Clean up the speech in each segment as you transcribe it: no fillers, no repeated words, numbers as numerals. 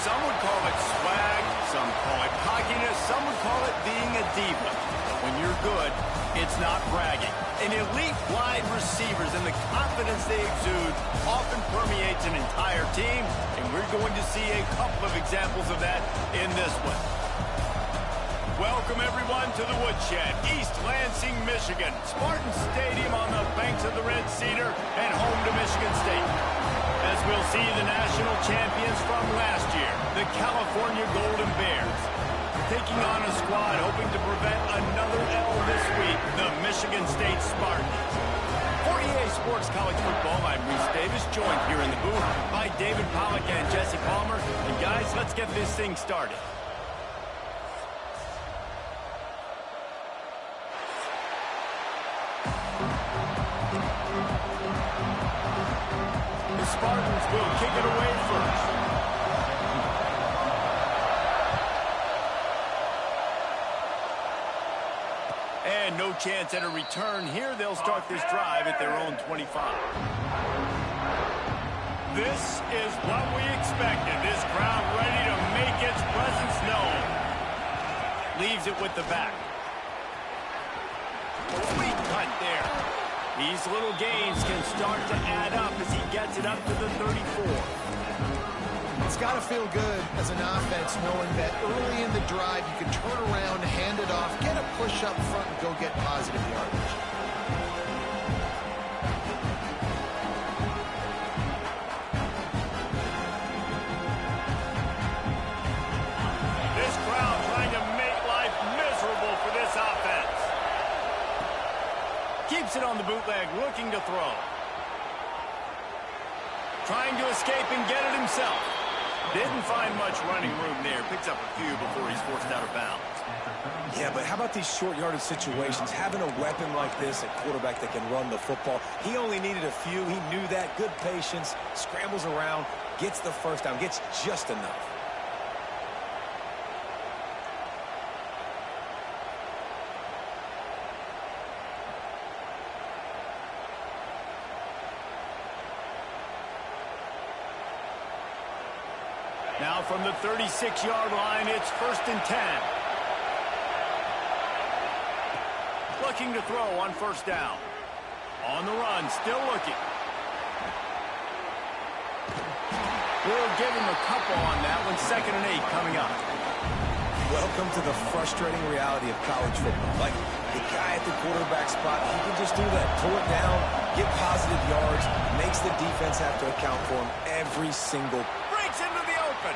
Some would call it swag, some call it cockiness, some would call it being a diva. But when you're good, it's not bragging. An elite wide receivers and the confidence they exude often permeates an entire team, and we're going to see a couple of examples of that in this one. Welcome, everyone, to the Woodshed, East Lansing, Michigan. Spartan Stadium on the banks of the Red Cedar and home to Michigan State. As we'll see the national champions from last year, the California Golden Bears, taking on a squad hoping to prevent another L this week, the Michigan State Spartans. For EA Sports College Football, I'm Reese Davis, joined here in the booth by David Pollack and Jesse Palmer. And guys, let's get this thing started. The Spartans will kick it away first. And no chance at a return here. They'll start this drive at their own 25. This is what we expected. This crowd ready to make its presence known. Leaves it with the back. Sweet cut there. These little gains can start to add up as he gets it up to the 34. It's got to feel good as an offense knowing that early in the drive you can turn around, hand it off, get a push up front, and go get positive yardage. This crowd trying to make life miserable for this offense. Keeps it on the bootleg, looking to throw. Trying to escape and get it himself. Didn't find much running room there. Picks up a few before he's forced out of bounds. Yeah, but how about these short yardage situations? Having a weapon like this, a quarterback that can run the football. He only needed a few. He knew that. Good patience. Scrambles around. Gets the first down. Gets just enough. Now from the 36-yard line, it's 1st and 10. Looking to throw on 1st down. On the run, still looking. We'll give him a couple on that one. 2nd and 8 coming up. Welcome to the frustrating reality of college football. Like, the guy at the quarterback spot, he can just do that. Pull it down, get positive yards, makes the defense have to account for him every single. Breaks into the open.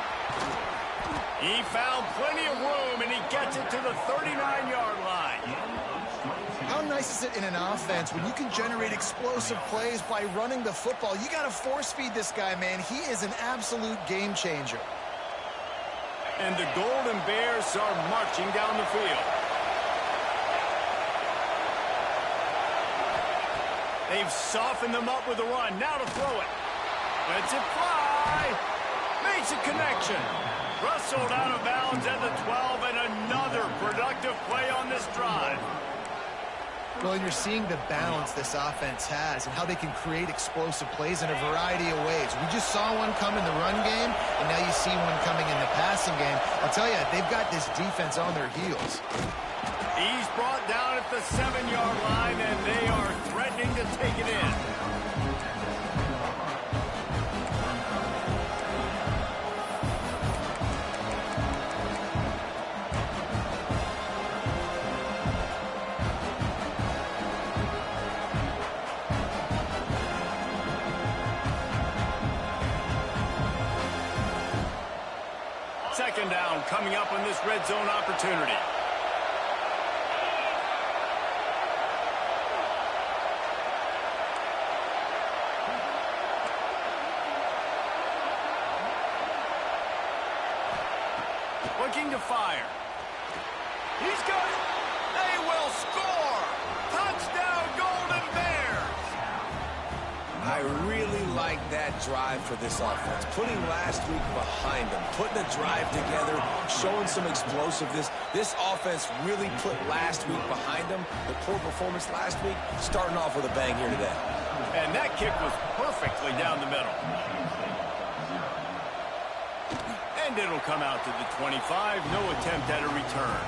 He found plenty of room, and he gets it to the 39-yard line. How nice is it in an offense when you can generate explosive plays by running the football? You got to force feed this guy, man. He is an absolute game changer. And the Golden Bears are marching down the field. They've softened them up with a run. Now to throw it. Lets it fly. Makes a connection. Rustled out of bounds at the 12, and another productive play on this drive. Well, and you're seeing the balance this offense has and how they can create explosive plays in a variety of ways. We just saw one come in the run game, and now you see one coming in the passing game. I'll tell you, they've got this defense on their heels. He's brought down at the 7-yard line, and they are threatening to take it in. Second down coming up on this red zone opportunity. Looking to fire. He's got it. They will score. Touchdown, Golden Bears. I really like that drive for this offense. Putting last week behind them, putting a drive together, showing some explosiveness. This offense really put last week behind them. The poor performance last week, starting off with a bang here today. And that kick was perfectly down the middle. And And it'll come out to the 25. No attempt at a return.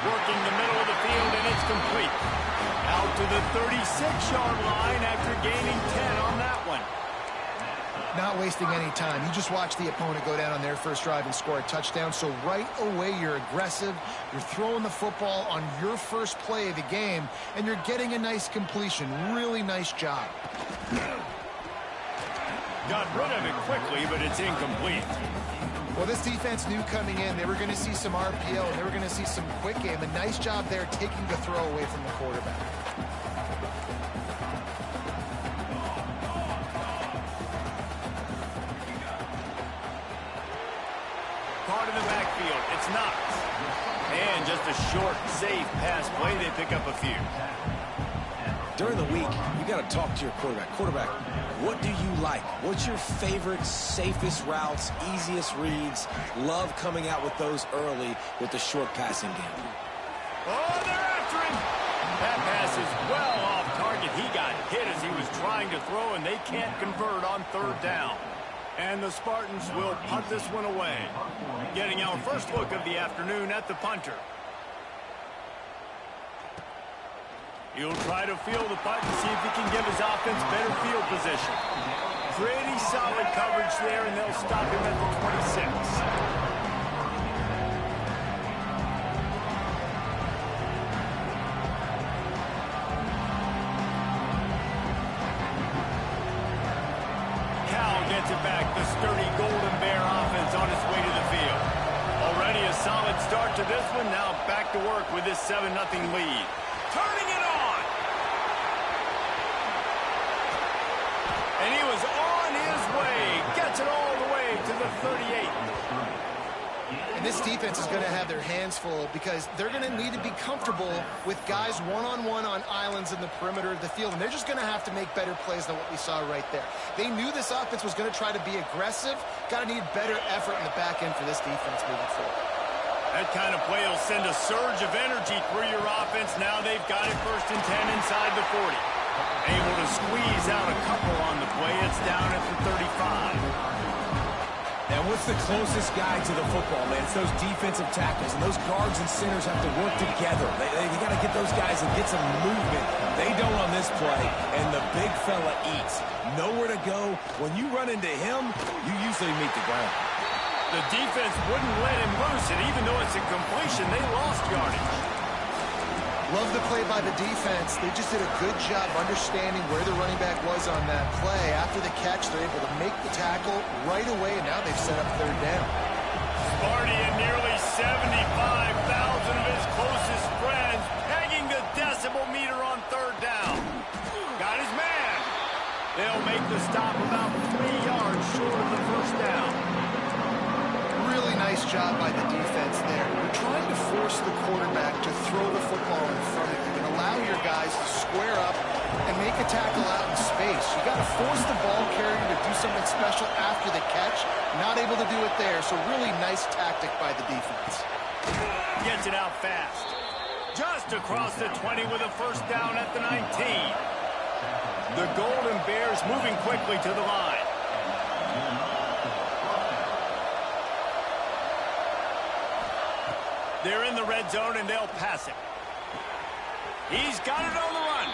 Working the middle of the field, and it's complete. Out to the 36-yard line after gaining 10 on that one. Not wasting any time. You just watch the opponent go down on their first drive and score a touchdown. So right away, you're aggressive. You're throwing the football on your first play of the game, and you're getting a nice completion. Really nice job. Got rid of it quickly, but it's incomplete. Well, this defense knew coming in they were going to see some RPO, and they were going to see some quick game. A nice job there taking the throw away from the quarterback. Part of the backfield, it's Knox. And just a short, safe pass play, they pick up a few. During the week, you got to talk to your quarterback. Quarterback, what do you like? What's your favorite, safest routes, easiest reads? Love coming out with those early with the short passing game. Oh, they're after him. That pass is well off target. He got hit as he was trying to throw, and they can't convert on third down. And the Spartans will punt this one away. Getting our first look of the afternoon at the punter. He'll try to field the punt and see if he can give his offense better field position. Pretty solid coverage there, and they'll stop him at the 26. Cal gets it back. The sturdy Golden Bear offense on its way to the field. Already a solid start to this one. Now back to work with this 7-0 lead. Turning it on. And he was on his way. Gets it all the way to the 38. And this defense is going to have their hands full because they're going to need to be comfortable with guys one-on-one on islands in the perimeter of the field. And they're just going to have to make better plays than what we saw right there. They knew this offense was going to try to be aggressive. Got to need better effort in the back end for this defense moving forward. That kind of play will send a surge of energy through your offense. Now they've got it 1st and 10 inside the 40. Able to squeeze out a couple on the play. It's down at the 35. And what's the closest guy to the football, man? It's those defensive tackles, and those guards and centers have to work together. They got to get those guys and get some movement. They don't on this play, and the big fella eats. Nowhere to go. When you run into him, you usually meet the ground. The defense wouldn't let him loose, and even though it's a completion, they lost yardage. Love the play by the defense. They just did a good job understanding where the running back was on that play. After the catch, they're able to make the tackle right away, and now they've set up third down. Sparty and nearly 75,000 of his closest friends pegging the decibel meter on third down. Got his man. They'll make the stop about 3 yards short of the first down. Really nice job by the defense there. You're trying to force the quarterback to throw the football in front of you and allow your guys to square up and make a tackle out in space. You got to force the ball carrier to do something special after the catch. Not able to do it there, so really nice tactic by the defense. Gets it out fast. Just across the 20 with a first down at the 19. The Golden Bears moving quickly to the line. They're in the red zone, and they'll pass it. He's got it on the run.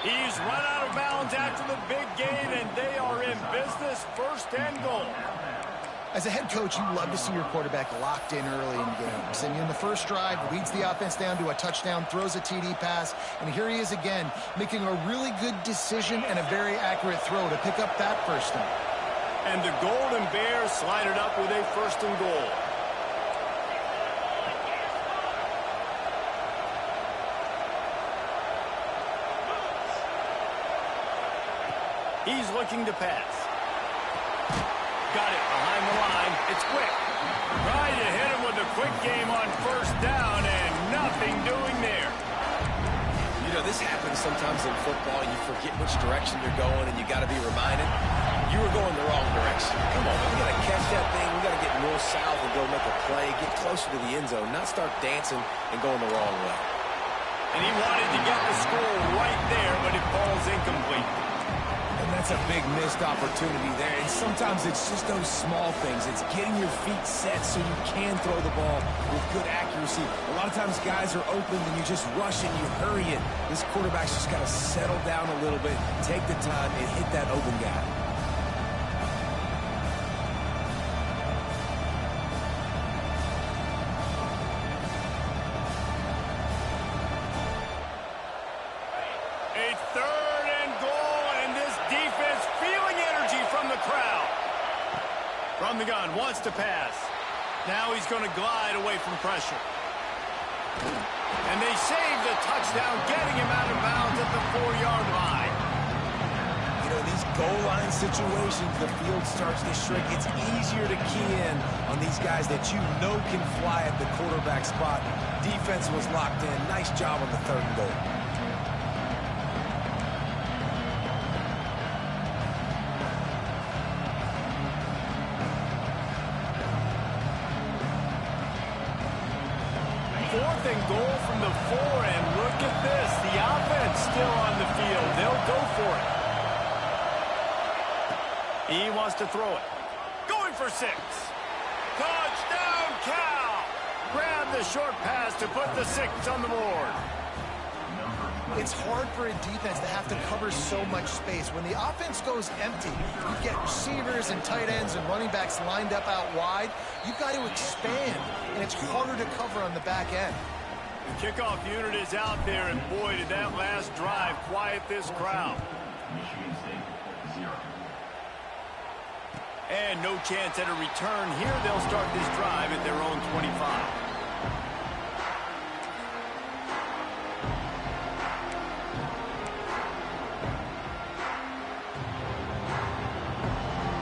He's run out of bounds after the big gain, and they are in business, 1st and goal. As a head coach, you love to see your quarterback locked in early in games. And in the first drive, leads the offense down to a touchdown, throws a TD pass, and here he is again, making a really good decision and a very accurate throw to pick up that first down. And the Golden Bears slide it up with a 1st and goal. He's looking to pass. Got it behind the line. It's quick. Trying to hit him with a quick game on 1st down, and nothing doing there. You know, this happens sometimes in football. You forget which direction you're going, and you got to be reminded, you were going the wrong direction. Come on, we got to catch that thing. We got to get north-south and go make a play, get closer to the end zone, not start dancing and going the wrong way. And he wanted to get the score right there, but it falls incomplete. And that's a big missed opportunity there. And sometimes it's just those small things. It's getting your feet set so you can throw the ball with good accuracy. A lot of times guys are open and you just rush and you hurry it. This quarterback's just got to settle down a little bit, take the time, and hit that open guy. From the gun, wants to pass. Now he's going to glide away from pressure. And they save the touchdown, getting him out of bounds at the 4-yard line. You know, these goal line situations, the field starts to shrink. It's easier to key in on these guys that you know can fly at the quarterback spot. Defense was locked in. Nice job on the 3rd and goal. Goal from the 4, and look at this. The offense still on the field. They'll go for it. He wants to throw it. Going for 6. Touchdown, Cal! Grab the short pass to put the 6 on the board. It's hard for a defense to have to cover so much space. When the offense goes empty, you get receivers and tight ends and running backs lined up out wide. You've got to expand, and it's harder to cover on the back end. The kickoff unit is out there, and boy, did that last drive quiet this crowd. And no chance at a return here. They'll start this drive at their own 25.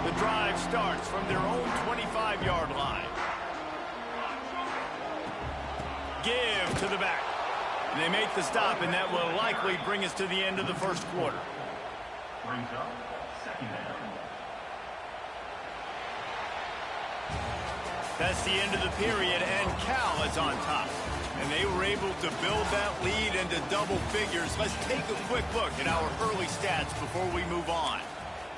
The drive starts from their own 25-yard line. Give to the back. And they make the stop, and that will likely bring us to the end of the first quarter. Brings up second down. That's the end of the period, and Cal is on top. And they were able to build that lead into double figures. Let's take a quick look at our early stats before we move on.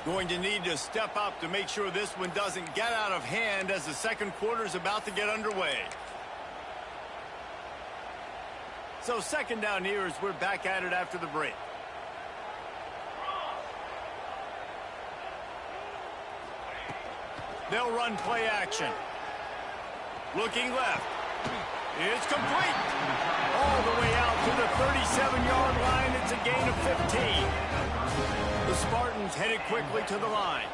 Going to need to step up to make sure this one doesn't get out of hand as the second quarter is about to get underway. So second down here as we're back at it after the break. They'll run play action. Looking left. It's complete. All the way out to the 37-yard line. It's a gain of 15. The Spartans headed quickly to the line.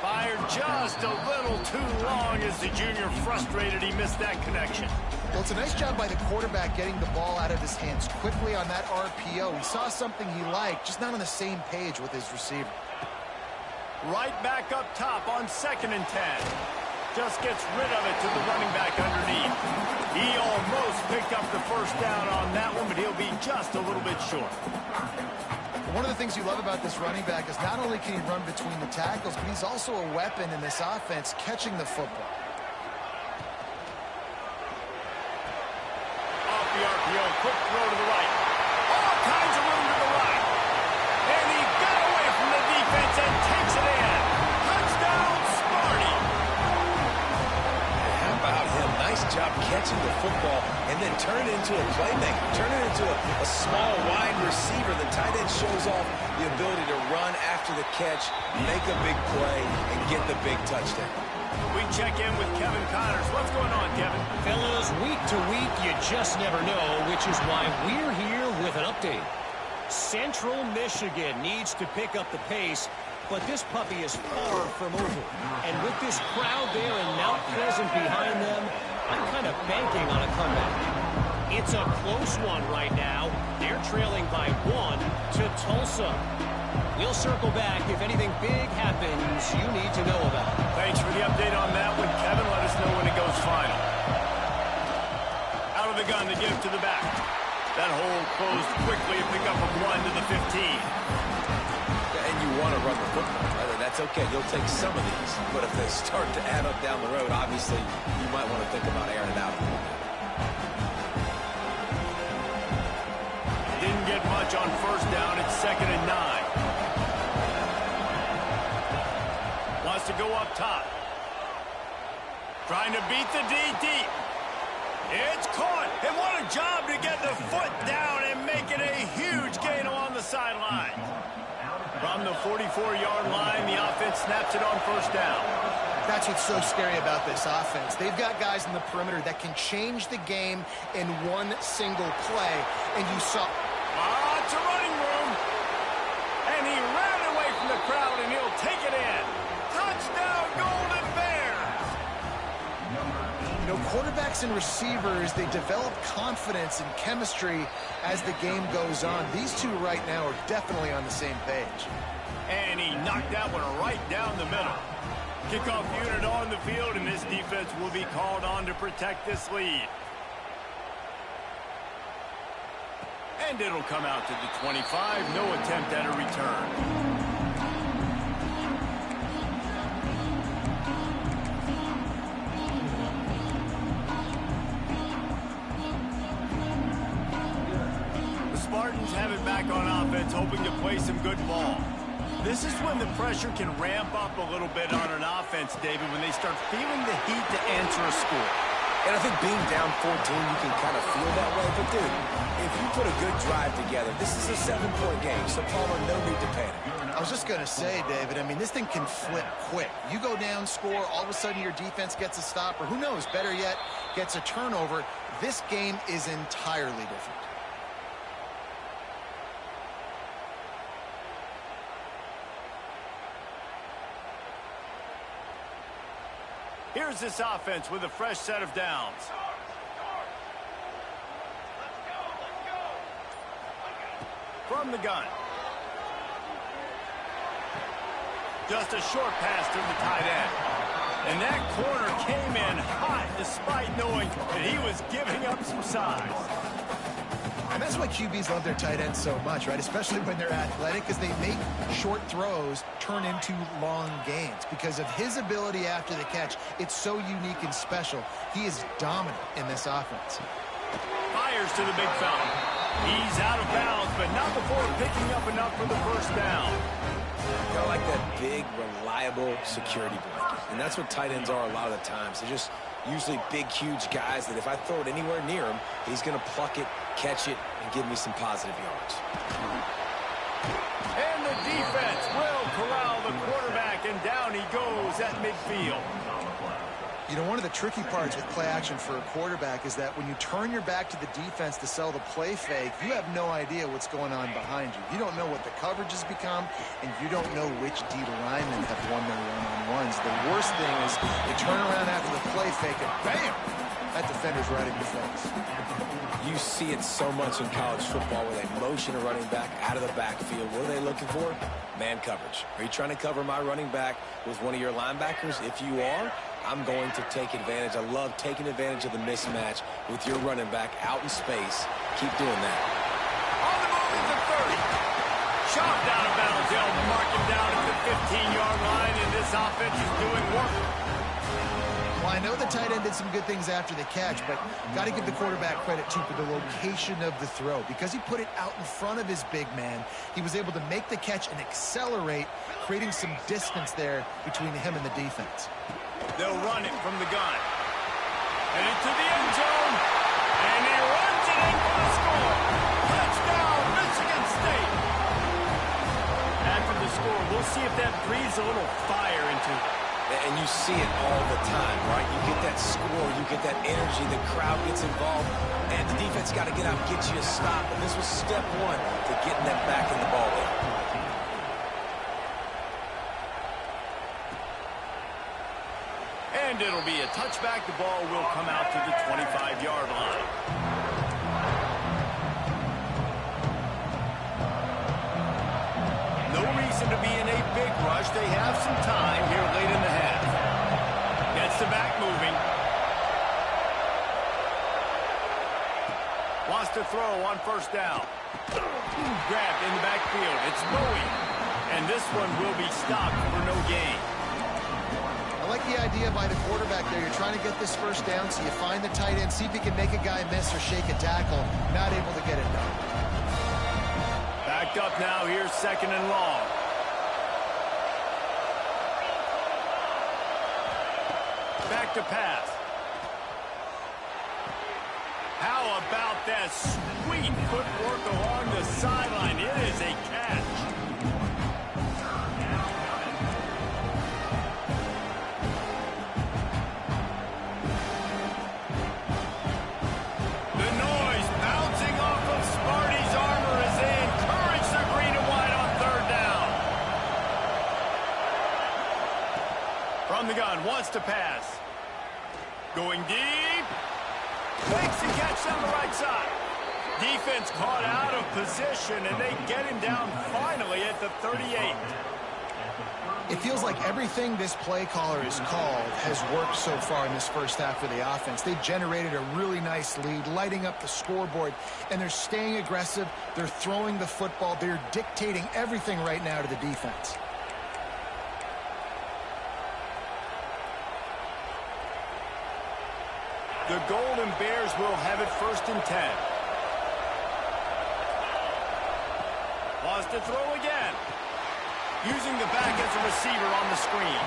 Fired just a little too long as the junior frustrated. He missed that connection. Well, it's a nice job by the quarterback getting the ball out of his hands quickly on that RPO. He saw something he liked, just not on the same page with his receiver. Right back up top on 2nd and 10. Just gets rid of it to the running back underneath. He almost picked up the first down on that one, but he'll be just a little bit short. One of the things you love about this running back is not only can he run between the tackles, but he's also a weapon in this offense catching the football. Off the RPO, quick throw to the right. All kinds of room to the right. And he got away from the defense and takes it in. Touchdown, Sparty. How about him? Nice job catching the football and then turn it into a playmaker. Turn it into a small, wide receiver. The tight end shows off the ability to run after the catch, make a big play, and get the big touchdown. We check in with Kevin Connors. What's going on, Kevin? Fellas, week to week, you just never know, which is why we're here with an update. Central Michigan needs to pick up the pace, but this puppy is far from over. And with this crowd there and Mount Pleasant behind them, I'm kind of banking on a comeback. It's a close one right now. They're trailing by 1 to Tulsa. We'll circle back if anything big happens you need to know about. Thanks for the update on that one, Kevin. Let us know when it goes final. Out of of the gun to give to the back. That hole closed quickly to pick up a 1 to the 15. And you want to run the football, right? That's okay. You'll take some of these. But if they start to add up down the road, obviously, you might want to think about airing it out a little bit. Didn't get much on first down. It's 2nd and 9. Wants to go up top. Trying to beat the D deep. It's caught. And what a job to get the foot down and make it a huge gain along the sideline. From the 44-yard line, the offense snaps it on first down. That's what's so scary about this offense. They've got guys in the perimeter that can change the game in one single play. And you saw... It's a running room. And he ran away from the crowd, and he'll take it in. Touchdown, Golden Bears! You know, quarterbacks and receivers, they develop confidence and chemistry as the game goes on. These two right now are definitely on the same page. And he knocked that one right down the middle. Kickoff unit on the field, and this defense will be called on to protect this lead. And it'll come out to the 25. No attempt at a return. Spartans have it back on offense, hoping to play some good ball. This is when the pressure can ramp up a little bit on an offense, David, when they start feeling the heat to answer a score. And I think being down 14, you can kind of feel that way. But, dude, if you put a good drive together, this is a 7-point game, so Palmer, no need to panic. I was just going to say, David, I mean, this thing can flip quick. You go down, score, all of a sudden your defense gets a stop, or who knows, better yet, gets a turnover. This game is entirely different. Here's this offense with a fresh set of downs. From the gun. Just a short pass to the tight end. And that corner came in hot despite knowing that he was giving up some size. And that's why QBs love their tight ends so much, right? Especially when they're athletic, because they make short throws turn into long gains. Because of his ability after the catch, it's so unique and special. He is dominant in this offense. Fires to the big fella. He's out of bounds, but not before picking up enough for the first down. I like that big, reliable security blanket. And that's what tight ends are a lot of the times. They're just usually big, huge guys that if I throw it anywhere near him, he's going to pluck it, catch it, and give me some positive yards. And the defense will corral the quarterback, and down he goes at midfield. You know, one of the tricky parts with play action for a quarterback is that when you turn your back to the defense to sell the play fake, you have no idea what's going on behind you. You don't know what the coverage has become, and you don't know which D linemen have won their one-on-ones. The worst thing is you turn around after the play fake, and bam! That defender's right in your face. You see it so much in college football where they motion a running back out of the backfield. What are they looking for? Man coverage. Are you trying to cover my running back with one of your linebackers? If you are, I'm going to take advantage. I love taking advantage of the mismatch with your running back out in space. Keep doing that. On the move at the 30. Chopped out of bounds. They'll mark him down at the 15-yard line, and this offense is doing work. Well, I know the tight end did some good things after the catch, but got to give the quarterback credit, too, for the location of the throw. Because he put it out in front of his big man, he was able to make the catch and accelerate, creating some distance there between him and the defense. They'll run it from the gun. And into the end zone. And he runs it in for the score. Touchdown, Michigan State. After the score, we'll see if that breathes a little fire into it. And you see it all the time, right? You get that score, you get that energy, the crowd gets involved, and the defense got to get out and get you a stop. And this was step one to getting them back in the ball game. And it'll be a touchback. The ball will come out to the 25-yard line. No reason to be in a big rush. They have some time here late in the half. Gets the back moving. to throw on first down. Grabbed in the backfield. It's Bowie. And this one will be stopped for no gain. I like the idea by the quarterback there. You're trying to get this first down, so you find the tight end, see if he can make a guy miss or shake a tackle. Not able to get it done. Backed up now. Here's second and long. Back to pass. How about that sweet footwork along the sideline? It is a catch. The noise bouncing off of Sparty's armor as they encourage the green and white on third down. From the gun, wants to pass. Going deep. Makes the catch on the right side. Defense caught out of position, and they get him down finally at the 38. It feels like everything this play caller has called has worked so far in this first half for the offense. They've generated a really nice lead, lighting up the scoreboard, and they're staying aggressive. They're throwing the football. They're dictating everything right now to the defense. The Golden Bears will have it first and 10. Wants to throw again. Using the back as a receiver on the screen.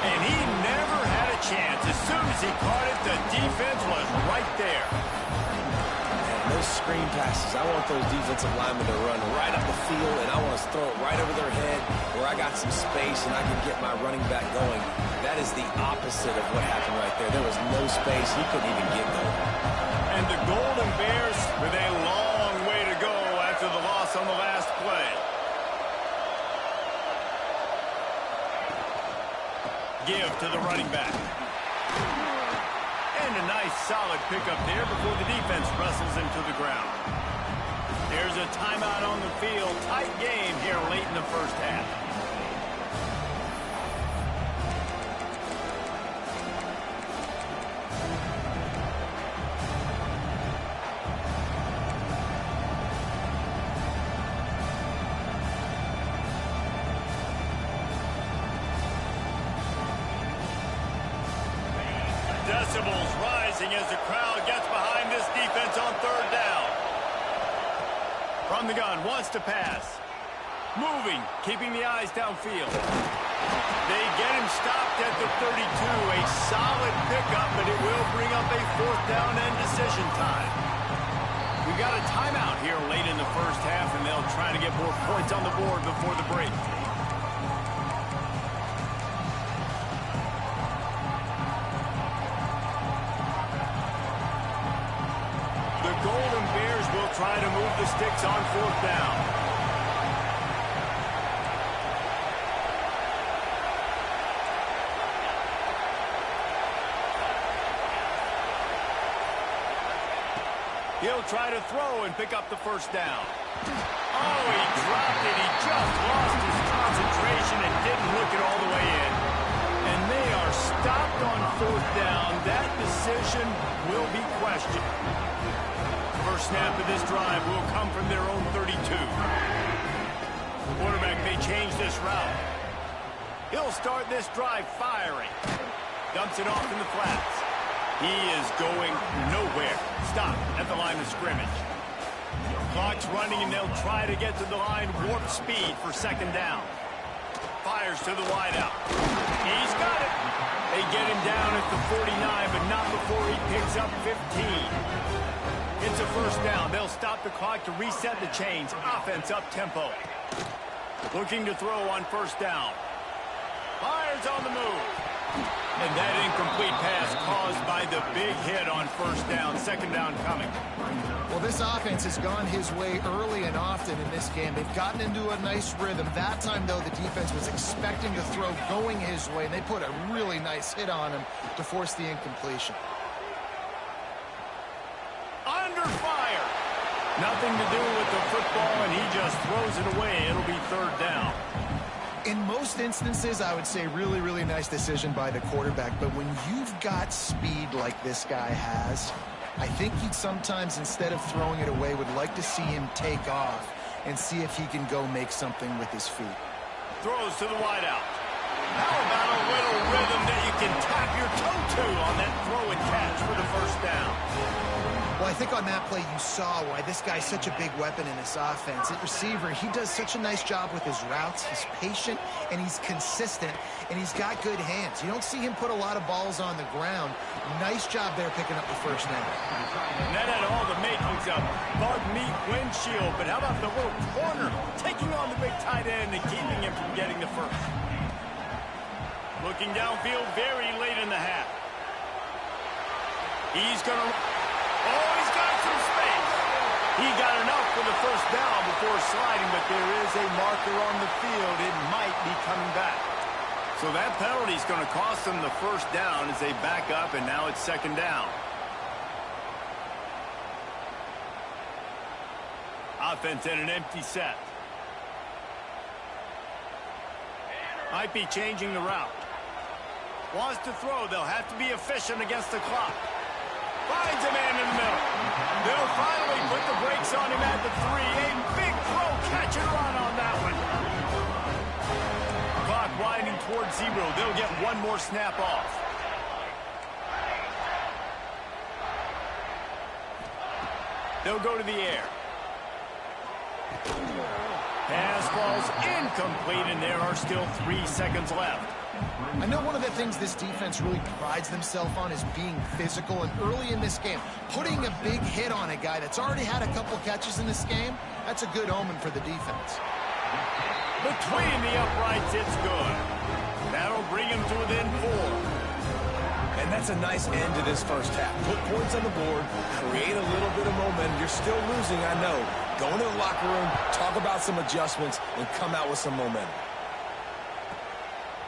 And he never had a chance. As soon as he caught it, the defense was right there. And those screen passes, I want those defensive linemen to run right up the field, and I want to throw it right over their head where I got some space and I can get my running back going. That is the opposite of what happened right there. There was no space. He couldn't even get going. And the Golden Bears with a long way to go after the loss on the last play. Give to the running back. And a nice solid pickup there before the defense wrestles him to the ground. There's a timeout on the field. Tight game here late in the first half. Decibels rising as the crowd gets behind this defense on third down. From the gun, wants to pass. Moving, keeping the eyes downfield. They get him stopped at the 32. A solid pickup, but it will bring up a fourth down and decision time. We've got a timeout here late in the first half, and they'll try to get more points on the board before the break. Golden Bears will try to move the sticks on fourth down. He'll try to throw and pick up the first down. Oh, he dropped it. He just lost his concentration and didn't look it all the way in. And they are stopped on fourth down. That decision will be questioned. First snap of this drive will come from their own 32. The quarterback may change this route. He'll start this drive firing. Dumps it off in the flats. He is going nowhere. Stop at the line of scrimmage. Clock's running, and they'll try to get to the line warp speed for second down. Fires to the wideout. He's got it. They get him down at the 49, but not before he picks up 15. It's a first down. They'll stop the clock to reset the chains. Offense up tempo. Looking to throw on first down. Fires on the move. And that incomplete pass caused by the big hit on first down. Second down coming. Well, this offense has gone his way early and often in this game. They've gotten into a nice rhythm. That time, though, the defense was expecting the throw going his way, and they put a really nice hit on him to force the incompletion. Under fire. Nothing to do with the football, and he just throws it away. It'll be third down. In most instances, I would say really, really nice decision by the quarterback. But when you've got speed like this guy has, I think he'd sometimes, instead of throwing it away, would like to see him take off and see if he can go make something with his feet. Throws to the wideout. How about a little rhythm that you can tap your toe to on that throw and catch for the first down? Well, I think on that play you saw why this guy's such a big weapon in this offense. At receiver, he does such a nice job with his routes. He's patient, and he's consistent, and he's got good hands. You don't see him put a lot of balls on the ground. Nice job there picking up the first down. And that had all the makings of bug meat windshield, but how about the little corner taking on the big tight end and keeping him from getting the first? Looking downfield very late in the half. He's going to... Oh, he's got some space. He got enough for the first down before sliding, but there is a marker on the field. It might be coming back. So that penalty is going to cost them the first down as they back up, and now it's second down. Offense in an empty set. Might be changing the route. Wants to throw. They'll have to be efficient against the clock. Finds a man in the middle. They'll finally put the brakes on him at the 3. A big throw, catch and run on that one. Clock winding towards 0. They'll get one more snap off. They'll go to the air. Pass falls incomplete, and there are still 3 seconds left. I know one of the things this defense really prides themselves on is being physical, and early in this game, putting a big hit on a guy that's already had a couple catches in this game, that's a good omen for the defense. Between the uprights, it's good. That'll bring him to within 4. And that's a nice end to this first half. Put points on the board, create a little bit of momentum. You're still losing, I know. Go into the locker room, talk about some adjustments, and come out with some momentum.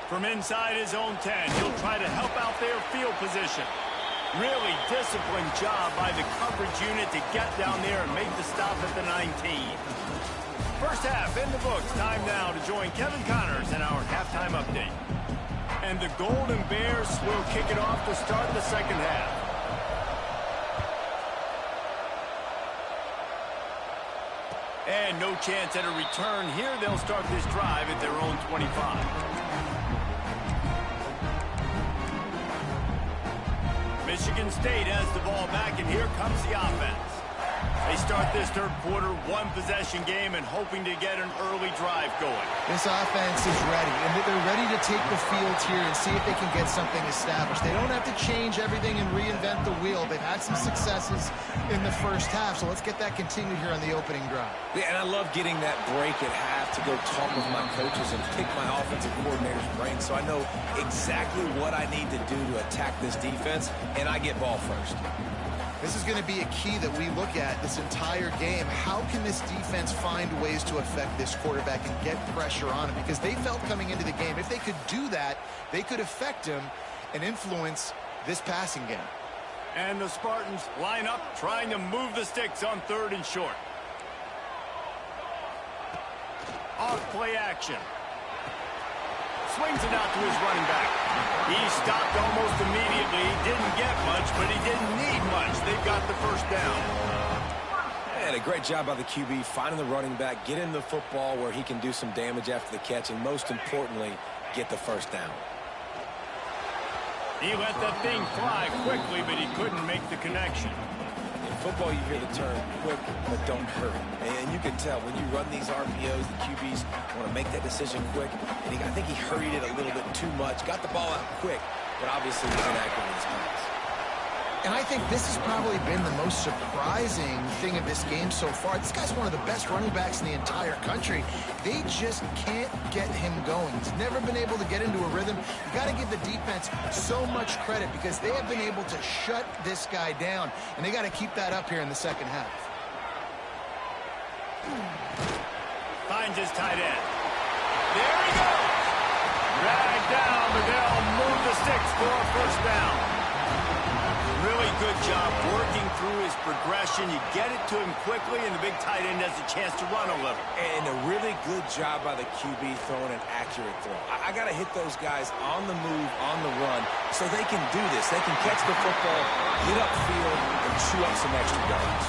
From inside his own 10, he'll try to help out their field position. Really disciplined job by the coverage unit to get down there and make the stop at the 19. First half in the books. Time now to join Kevin Connors in our halftime update. And the Golden Bears will kick it off to start the second half. And no chance at a return here. They'll start this drive at their own 25. Michigan State has the ball back, and here comes the offense. They start this third quarter one-possession game and hoping to get an early drive going. This offense is ready, and they're ready to take the field here and see if they can get something established. They don't have to change everything and reinvent the wheel. They've had some successes in the first half, so let's get that continued here on the opening drive. Yeah, and I love getting that break at half to go talk with my coaches and pick my offensive coordinator's brain so I know exactly what I need to do to attack this defense, and I get ball first. This is going to be a key that we look at this entire game. How can this defense find ways to affect this quarterback and get pressure on him? Because they felt coming into the game, if they could do that, they could affect him and influence this passing game. And the Spartans line up, trying to move the sticks on 3rd and short. Off play action. Swings it out to his running back. He stopped almost immediately. Didn't get much, but he didn't need much. They've got the first down. And a great job by the QB finding the running back, getting the football where he can do some damage after the catch, and most importantly, get the first down. He let that thing fly quickly, but he couldn't make the connection. In football, you hear the term quick, but don't hurry. And you can tell when you run these RPOs, the QBs want to make that decision quick. And I think he hurried it a little bit too much. Got the ball out quick, but obviously was inaccurate in his pass. And I think this has probably been the most surprising thing of this game so far. This guy's one of the best running backs in the entire country. They just can't get him going. He's never been able to get into a rhythm. You got to give the defense so much credit because they have been able to shut this guy down, and they got to keep that up here in the second half. Finds his tight end. There he goes. Dragged down, but they'll move the sticks for a first down. Really good job working through his progression. You get it to him quickly, and the big tight end has a chance to run a little. And a really good job by the QB throwing an accurate throw. I got to hit those guys on the move, on the run, so they can do this. They can catch the football, get upfield, and chew up some extra yards.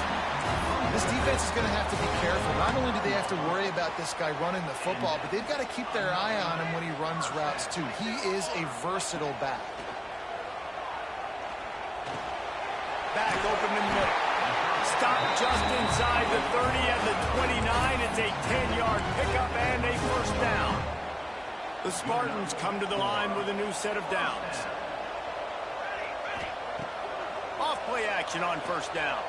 This defense is going to have to be careful. Not only do they have to worry about this guy running the football, but they've got to keep their eye on him when he runs routes too. He is a versatile back. Back open in the middle. Stop just inside the 30 and the 29. It's a 10-yard pickup and a first down. The Spartans come to the line with a new set of downs. Off play action on first down.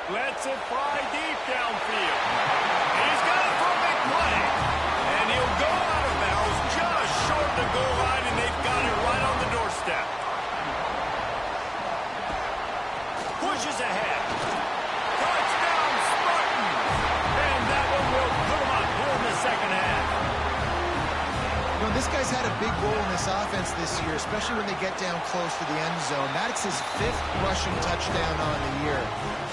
Lets it fly deep downfield. He's got it for a big play. And he'll go out of bounds just short of the goal line, and they've got it right on the doorstep. Pushes ahead. Touchdown, Spartans! And that one will put him up here in the second half. You know, this guy's had a big role in this offense this year, especially when they get down close to the end zone. That's his 5th rushing touchdown on the year.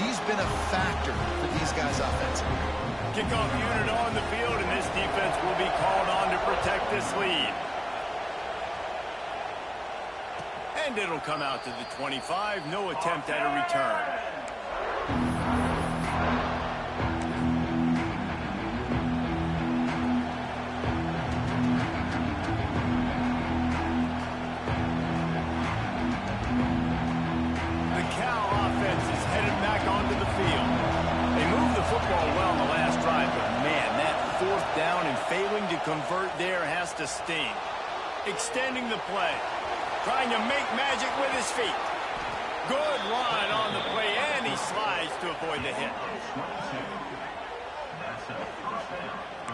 He's been a factor for these guys offensively. Kickoff unit on the field, and this defense will be called on to protect this lead. And it'll come out to the 25. No attempt at a return. Down and failing to convert there has to sting. Extending the play. Trying to make magic with his feet. Good line on the play, and he slides to avoid the hit.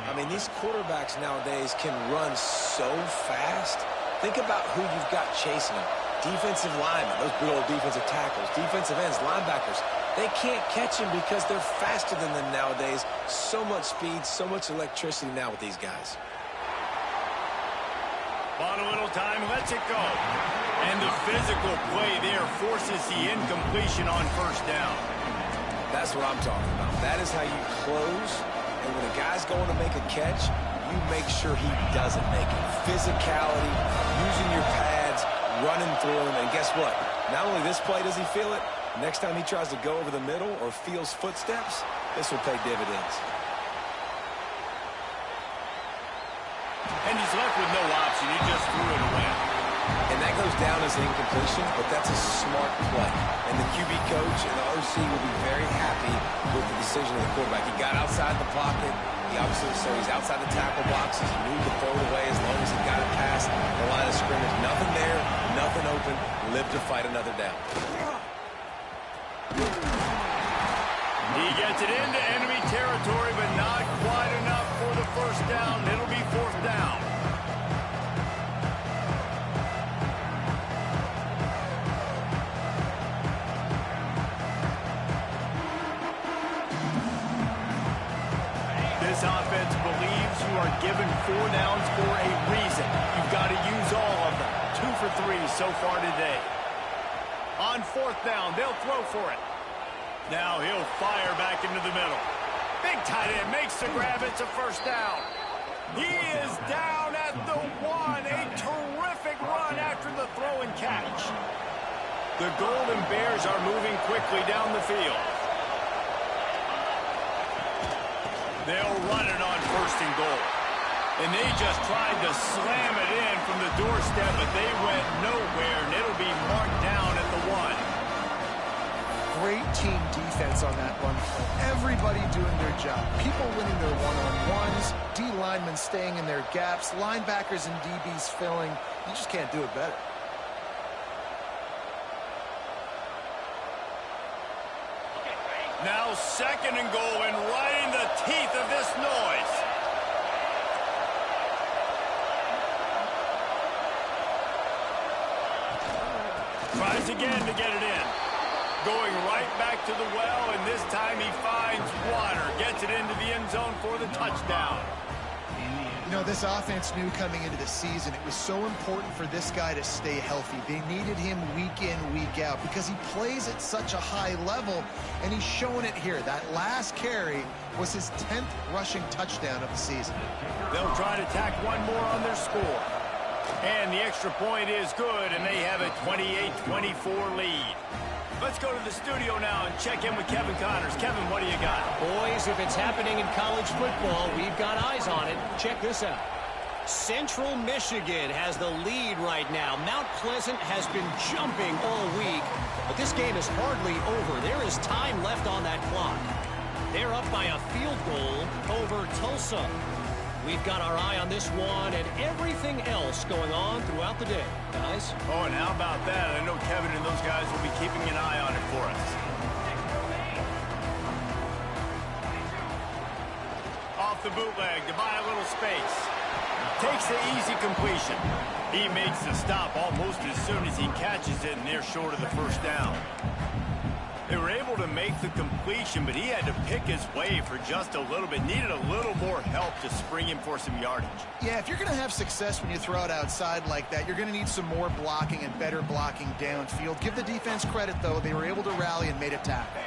I mean, these quarterbacks nowadays can run so fast. Think about who you've got chasing them. Defensive linemen, those big old defensive tackles, defensive ends, linebackers. They can't catch him because they're faster than them nowadays. So much speed, so much electricity now with these guys. Bought a little time, lets it go. And the physical play there forces the incompletion on first down. That's what I'm talking about. That is how you close. And when a guy's going to make a catch, you make sure he doesn't make it. Physicality, using your pads, running through him. And guess what? Not only this play does he feel it, next time he tries to go over the middle or feels footsteps, this will pay dividends. And he's left with no option. He just threw it away. And that goes down as an incompletion, but that's a smart play. And the QB coach and the OC will be very happy with the decision of the quarterback. He got outside the pocket. He obviously, so he's outside the tackle boxes. He knew to throw it away as long as he got it past the line of scrimmage. Nothing there, nothing open. Live to fight another down. He gets it into enemy territory, but not quite enough for the first down. It'll be fourth down. This offense believes you are given 4 downs for a reason. You've got to use all of them. 2 for 3 so far today. On fourth down, they'll throw for it. Now he'll fire back into the middle. Big tight end makes the grab. It's a first down. He is down at the 1. A terrific run after the throw and catch. The Golden Bears are moving quickly down the field. They'll run it on first and goal. And they just tried to slam it in from the doorstep, but they went nowhere, and it'll be marked down at the 1. Great team defense on that run play. Everybody doing their job. People winning their one-on-ones, D linemen staying in their gaps, linebackers and DBs filling. You just can't do it better. Now second and goal, and right in the teeth of this noise. Tries again to get it in. Going right back to the well, and this time he finds water. Gets it into the end zone for the touchdown. You know, this offense knew coming into the season it was so important for this guy to stay healthy. They needed him week in, week out because he plays at such a high level, and he's showing it here. That last carry was his 10th rushing touchdown of the season. They'll try to tack one more on their score. And the extra point is good, and they have a 28-24 lead. Let's go to the studio now and check in with Kevin Connors. Kevin, what do you got? Boys, if it's happening in college football, we've got eyes on it. Check this out. Central Michigan has the lead right now. Mount Pleasant has been jumping all week, but this game is hardly over. There is time left on that clock. They're up by a field goal over Tulsa. We've got our eye on this one and everything else going on throughout the day, guys. Oh, and how about that? I know Kevin and those guys will be keeping an eye on it for us. Off the bootleg to buy a little space. Takes the easy completion. He makes the stop almost as soon as he catches it, and they're short of the first down. They were able to make the completion, but he had to pick his way for just a little bit. Needed a little more help to spring him for some yardage. Yeah, if you're going to have success when you throw it outside like that, you're going to need some more blocking and better blocking downfield. Give the defense credit, though. They were able to rally and made a tackle.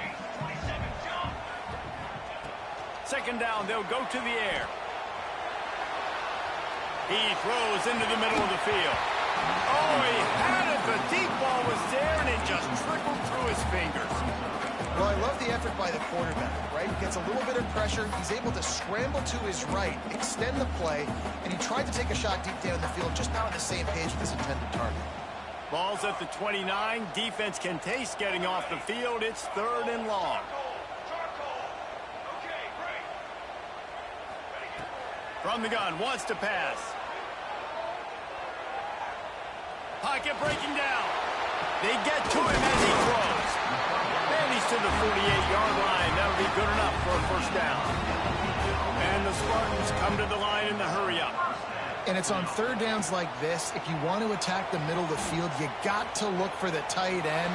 Second down, they'll go to the air. He throws into the middle of the field. Oh, he had it. The deep ball was there, and it just trickled through his fingers. Well, I love the effort by the quarterback, right? He gets a little bit of pressure. He's able to scramble to his right, extend the play, and he tried to take a shot deep down the field, just not on the same page with his intended target. Ball's at the 29. Defense can taste getting off the field. It's third and long. From the gun, wants to pass. Pocket breaking down. They get to him as he throws. And he's to the 48-yard line. That'll be good enough for a first down. And the Spartans come to the line in the hurry up. And it's on third downs like this. If you want to attack the middle of the field, you got to look for the tight end.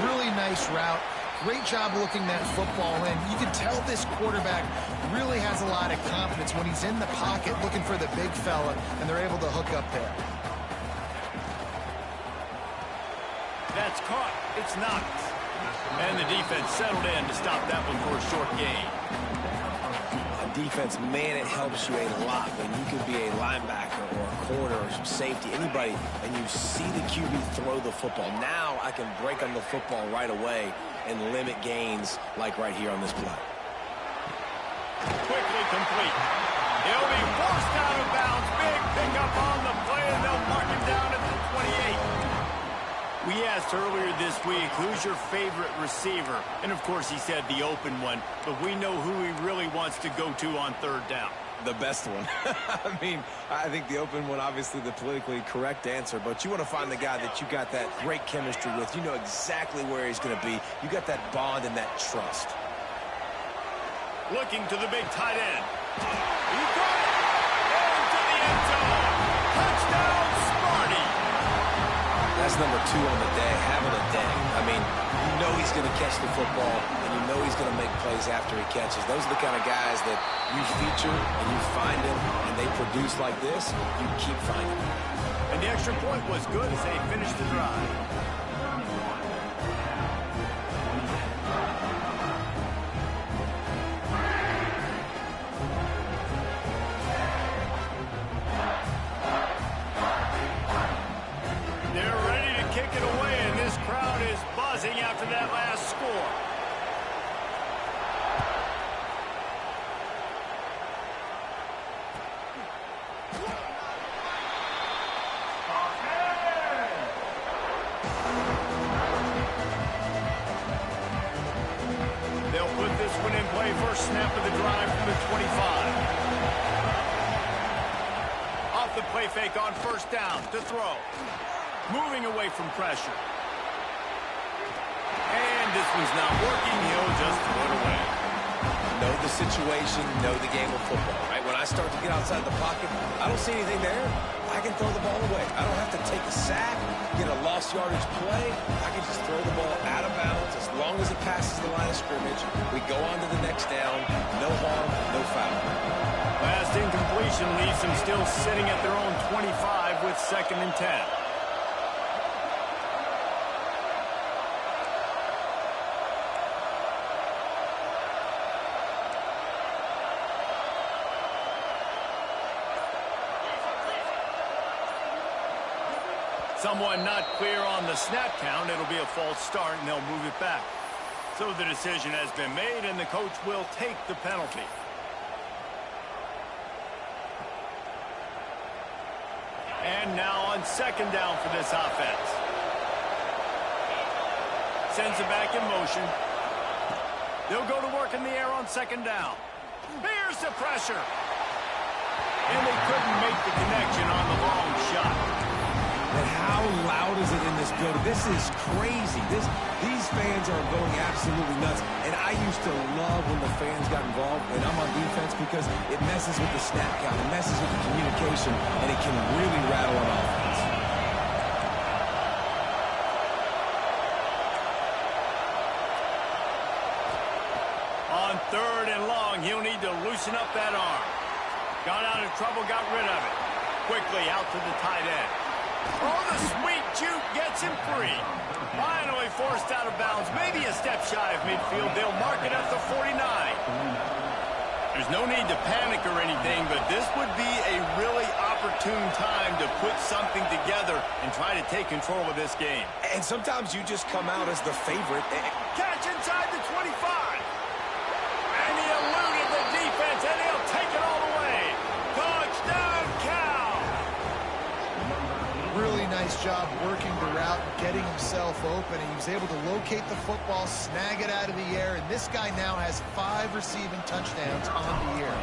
Really nice route. Great job looking that football in. You can tell this quarterback really has a lot of confidence when he's in the pocket looking for the big fella, and they're able to hook up there. That's caught. It's knocked. And the defense settled in to stop that one for a short gain. Defense, man, it helps you a lot when you can be a linebacker or a corner or some safety, anybody, and you see the QB throw the football. Now I can break on the football right away and limit gains like right here on this play. Quickly complete. He'll be forced out of bounds. Big pickup on the play, and they'll mark him down at the 28. We asked earlier this week, who's your favorite receiver? And, of course, he said the open one. But we know who he really wants to go to on third down. The best one. I mean, I think the open one, obviously the politically correct answer. But you want to find the guy that you got that great chemistry with. You know exactly where he's going to be. You got that bond and that trust. Looking to the big tight end. He got it! Into the end zone. Touchdown, Sparty! That's number 2 on the day, having a day. I mean, you know he's going to catch the football, and you know he's going to make plays after he catches. Those are the kind of guys that you feature, and you find them, and they produce like this, you keep finding them. And the extra point was good as they finished the drive. After that last score. They'll put this one in play. First snap of the drive from the 25. Off the play fake on first down to throw. Moving away from pressure. This one's not working. He'll just throw it away. Know the situation, know the game of football, right? When I start to get outside the pocket, I don't see anything there. I can throw the ball away. I don't have to take a sack, get a lost yardage play. I can just throw the ball out of bounds as long as it passes the line of scrimmage. We go on to the next down. No harm, no foul. Last incompletion leaves them still sitting at their own 25 with 2nd and 10. Someone not clear on the snap count. It'll be a false start, and they'll move it back. So the decision has been made, and the coach will take the penalty. And now on second down for this offense. Sends it back in motion. They'll go to work in the air on second down. Here's the pressure. And they couldn't make the connection on the long shot. And how loud is it in this building? This is crazy. These fans are going absolutely nuts. And I used to love when the fans got involved, and I'm on defense, because it messes with the snap count, it messes with the communication, and it can really rattle an offense. On third and long, he'll need to loosen up that arm. Got out of trouble, got rid of it. Quickly out to the tight end. Oh, the sweet juke gets him free. Finally forced out of bounds, maybe a step shy of midfield. They'll mark it at the 49. There's no need to panic or anything, but this would be a really opportune time to put something together and try to take control of this game. And sometimes you just come out as the favorite. Catch inside the 25. And he eluded the defense, and he'll take it all the way. Touchdown, Cal! Really nice job working the route, getting himself open, and he was able to locate the football, snag it out of the air, and this guy now has 5 receiving touchdowns on the year.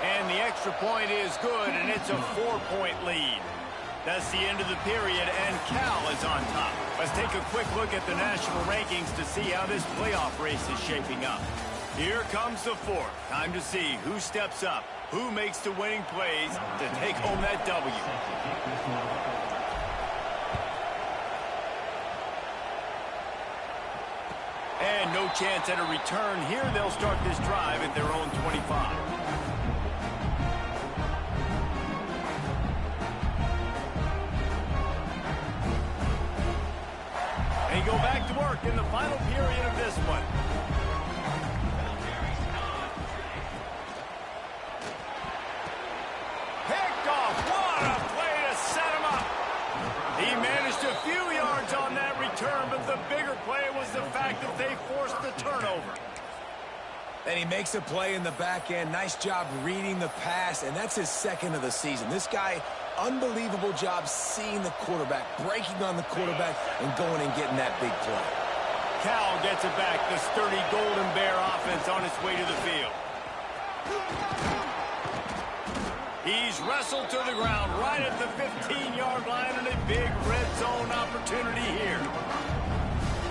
And the extra point is good, and it's a 4-point lead. That's the end of the period, and Cal is on top. Let's take a quick look at the national rankings to see how this playoff race is shaping up. Here comes the fourth. Time to see who steps up, who makes the winning plays to take home that W. And no chance at a return here. They'll start this drive at their own 25. And go back to work in the final period of this one. Picked off. What a play to set him up. He managed a few yards on that return, but the bigger play was the fact that they forced the turnover. And he makes a play in the back end. Nice job reading the pass, and that's his second of the season. This guy, unbelievable job seeing the quarterback, breaking on the quarterback, and going and getting that big play. Cal gets it back. The sturdy Golden Bear offense on its way to the field. He's wrestled to the ground right at the 15-yard line, and a big red zone opportunity here.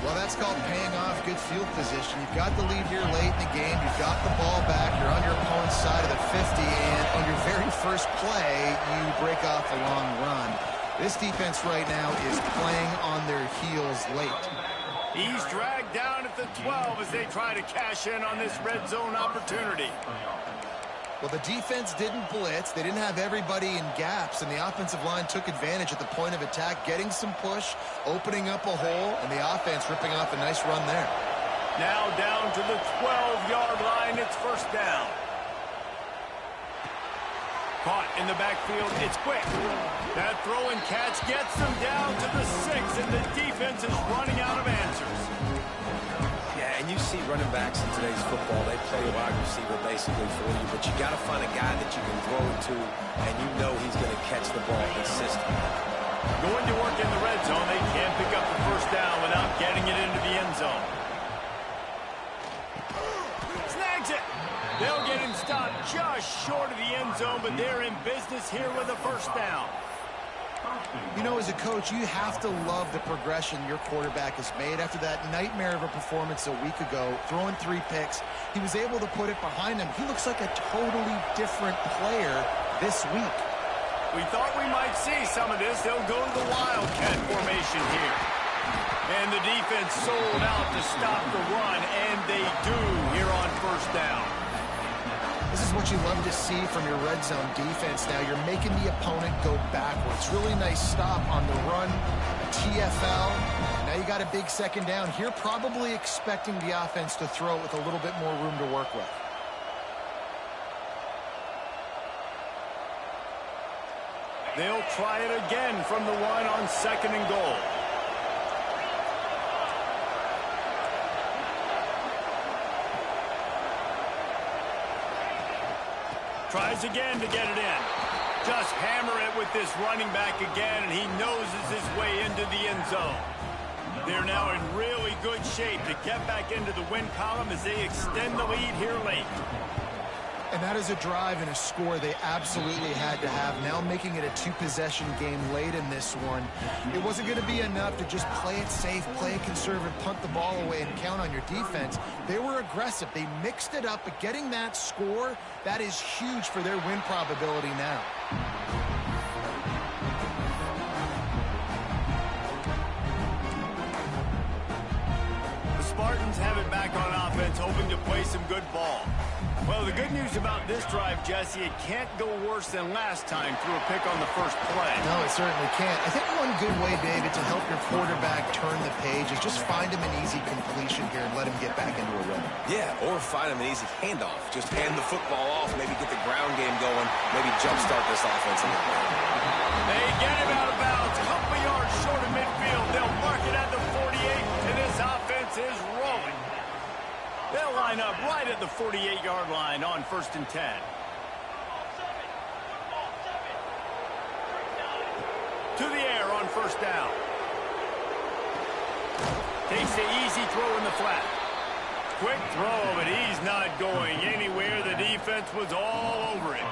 Well, that's called paying off good field position. You've got the lead here late in the game. You've got the ball back. You're on your opponent's side of the 50, and on your very first play, you break off a long run. This defense right now is playing on their heels late. He's dragged down at the 12 as they try to cash in on this red zone opportunity. Well, the defense didn't blitz. They didn't have everybody in gaps, and the offensive line took advantage at the point of attack, getting some push, opening up a hole, and the offense ripping off a nice run there. Now down to the 12-yard line. It's first down. Caught in the backfield. It's quick. That throw and catch gets them down to the 6, and the defense is running out of answers. Yeah, and you see running backs in today's football, they play a wide receiver basically for you, but you got to find a guy that you can throw it to, and you know he's going to catch the ball consistently. Going to work in the red zone. They can't pick up the first down without getting it into the end zone. Snags it. They'll get him stopped just short of the end zone, but they're in business here with a first down. You know, as a coach, you have to love the progression your quarterback has made. After that nightmare of a performance a week ago, throwing 3 picks, he was able to put it behind him. He looks like a totally different player this week. We thought we might see some of this. They'll go to the Wildcat formation here. And the defense sold out to stop the run, and they do here on first down. This is what you love to see from your red zone defense now. You're making the opponent go backwards. Really nice stop on the run, TFL. Now you got a big second down here, probably expecting the offense to throw it with a little bit more room to work with. They'll try it again from the one on 2nd and goal. Tries again to get it in. Just hammer it with this running back again, and he noses his way into the end zone. They're now in really good shape to get back into the win column as they extend the lead here late. And that is a drive and a score they absolutely had to have. Now making it a 2-possession game late in this one. It wasn't going to be enough to just play it safe, play it conservative, punt the ball away, and count on your defense. They were aggressive. They mixed it up, but getting that score, that is huge for their win probability now. The Spartans have it back on offense, hoping to play some good ball. Well, the good news about this drive, Jesse, it can't go worse than last time through a pick on the first play. No, it certainly can't. I think one good way, David, to help your quarterback turn the page is just find him an easy completion here and let him get back into a rhythm. Yeah, or find him an easy handoff. Just hand the football off, maybe get the ground game going, maybe jumpstart this offense a little bit. They get him out of bounds, a couple yards short of midfield. They'll mark it at the 48, and this offense is rolling. They'll line up right at the 48-yard line on 1st and 10. To the air on 1st down. Takes the easy throw in the flat. Quick throw, but he's not going anywhere. The defense was all over him.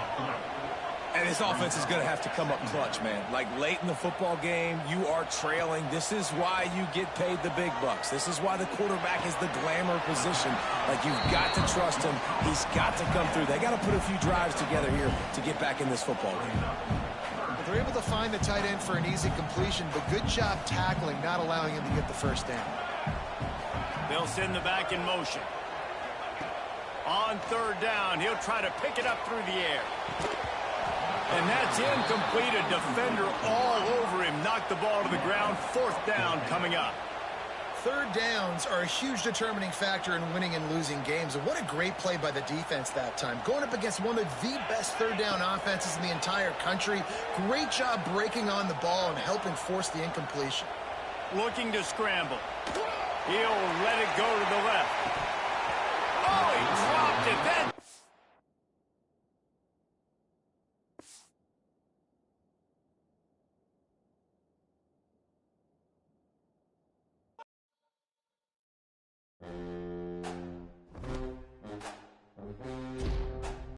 And this offense is going to have to come up clutch, man. Like late in the football game, you are trailing. This is why you get paid the big bucks. This is why the quarterback is the glamour position. Like, you've got to trust him. He's got to come through. They got to put a few drives together here to get back in this football game. They're able to find the tight end for an easy completion, but good job tackling, not allowing him to get the first down. They'll send the back in motion. On 3rd down, he'll try to pick it up through the air. And that's incomplete. A defender all over him. Knocked the ball to the ground. 4th down coming up. 3rd downs are a huge determining factor in winning and losing games. And what a great play by the defense that time. Going up against one of the best 3rd down offenses in the entire country. Great job breaking on the ball and helping force the incompletion. Looking to scramble. He'll let it go to the left. Oh, he dropped it. That